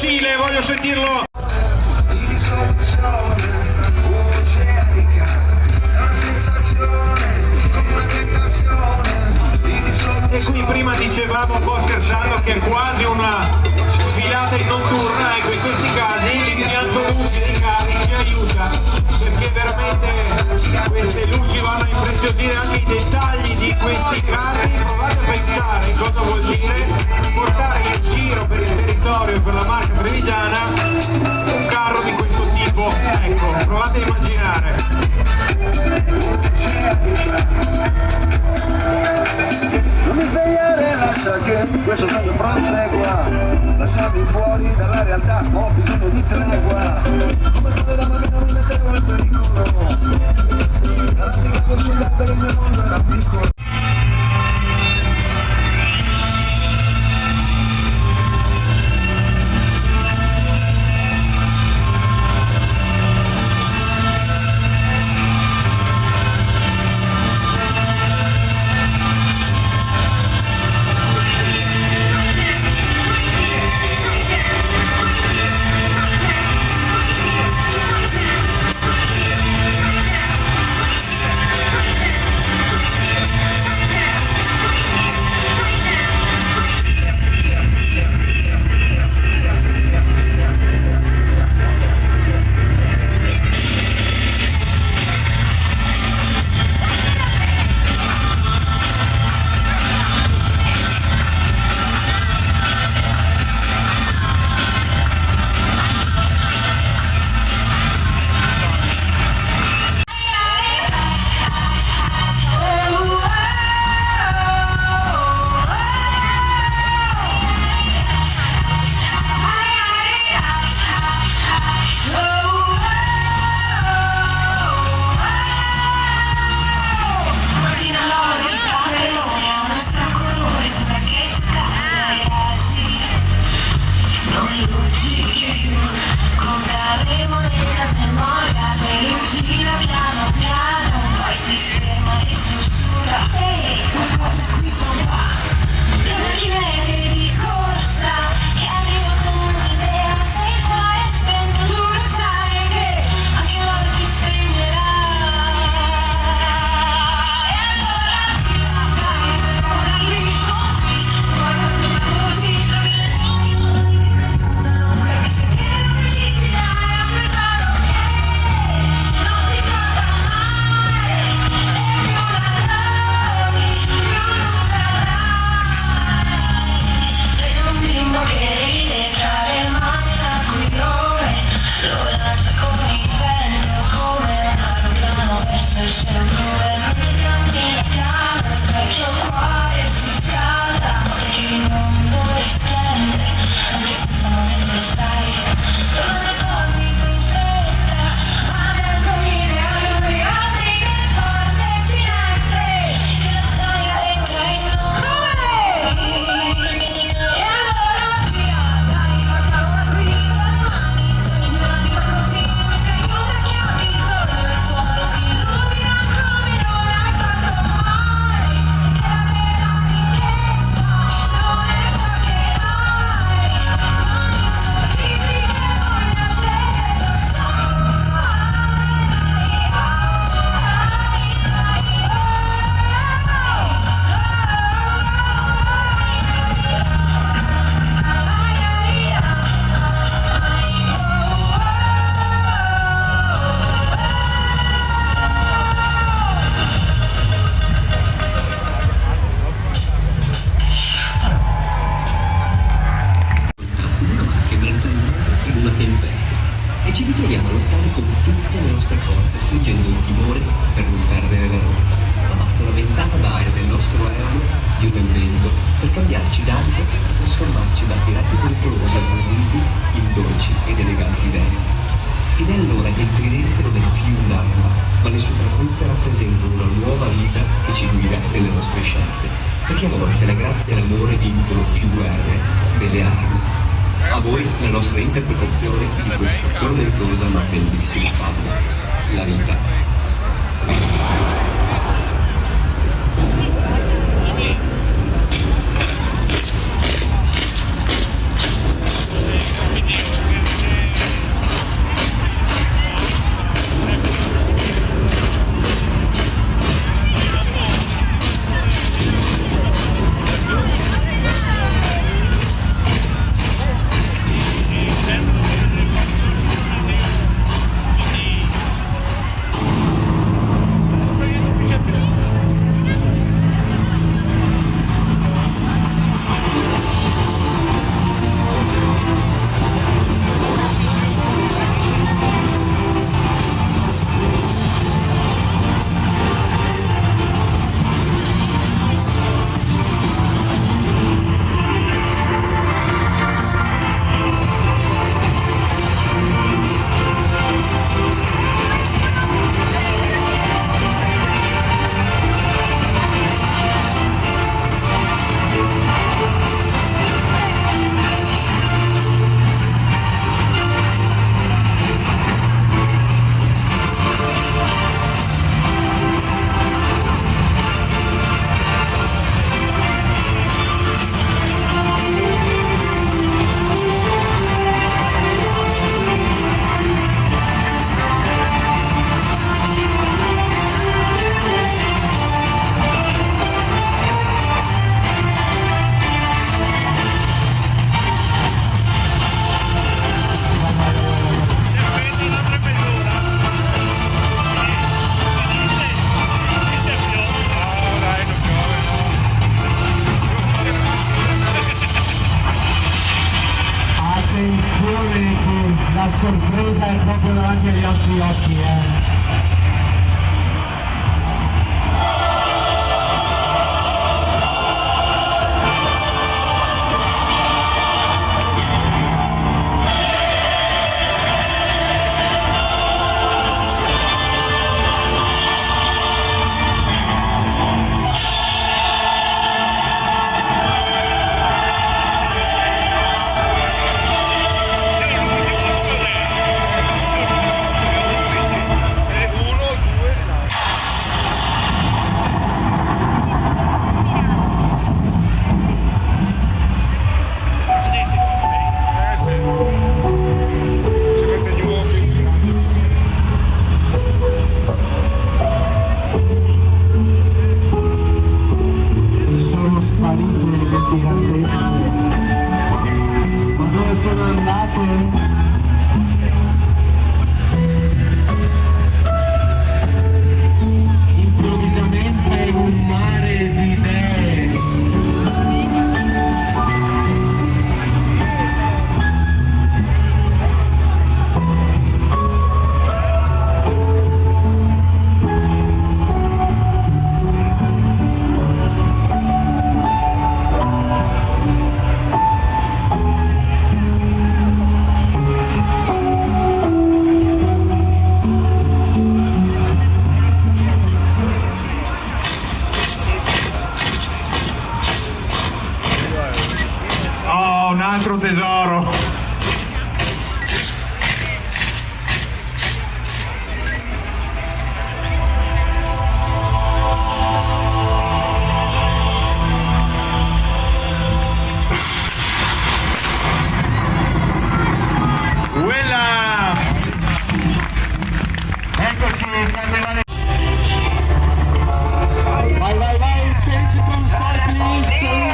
mensile, voglio sentirlo. E qui prima dicevamo un po' scherzando che è quasi una sfilata in notturna, ecco, in questi casi l'impianto luce dei carri ci aiuta, perché veramente queste luci vanno a impreziosire anche i dettagli di questi carri. Provate a pensare cosa vuol dire portare in giro per il territorio, per la marca trevigiana, un carro di questo tipo, ecco, provate a immaginare. Non mi svegliare, lascia che questo sogno prosegua. Lasciami fuori dalla realtà, ho bisogno di tregua. Come state da bambino mi mettevo in pericolo. Arrampicavo sugli alberi, il mio mondo era piccolo. stringendo il timore per non perdere la rotta, ma basta una ventata d'aria del nostro aereo, più del vento, per cambiarci d'abito e trasformarci da pirati pericolosi agguerriti in dolci ed eleganti dei. Ed è allora che il tridente non è più un'arma, ma le sue trapunte rappresentano una nuova vita che ci guida nelle nostre scelte, perché a volte la grazia e l'amore vincono più guerre delle armi. A voi la nostra interpretazione di questa tormentosa ma bellissima favola, la vita. La sorpresa è proprio davanti agli nostri occhi, Sono sparite le piratesse. Ma dove sono andate? Improvvisamente un mare di idee. Oh, un altro tesoro. Quella! Eccoci, carnevale. Vai, change the console please, change.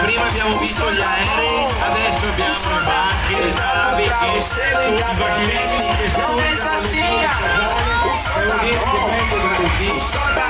Prima abbiamo visto gli aerei, adesso abbiamo le barche, le navi che i bacchetti che spuntano le vie, devo dire che prendo così.